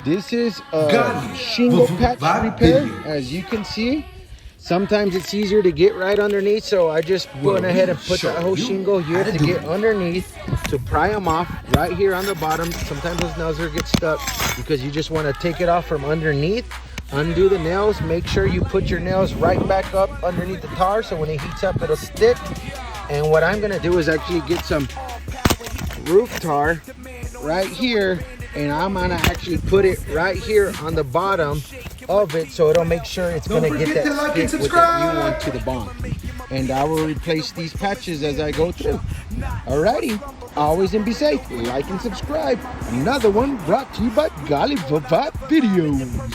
This is a shingle patch repair, as you can see. Sometimes it's easier to get right underneath, so I just went ahead and put that whole shingle here to get underneath to pry them off right here on the bottom. Sometimes those nails will get stuck because you just want to take it off from underneath, undo the nails, make sure you put your nails right back up underneath the tar so when it heats up it'll stick. And what I'm gonna do is actually get some roof tar right here, and I'm gonna actually put it right here on the bottom of it so it'll make sure it's gonna get that stick with that new one to the bond. And I will replace these patches as I go through. Alrighty, always and be safe. Like and subscribe. Another one brought to you by Golly Vibe Videos.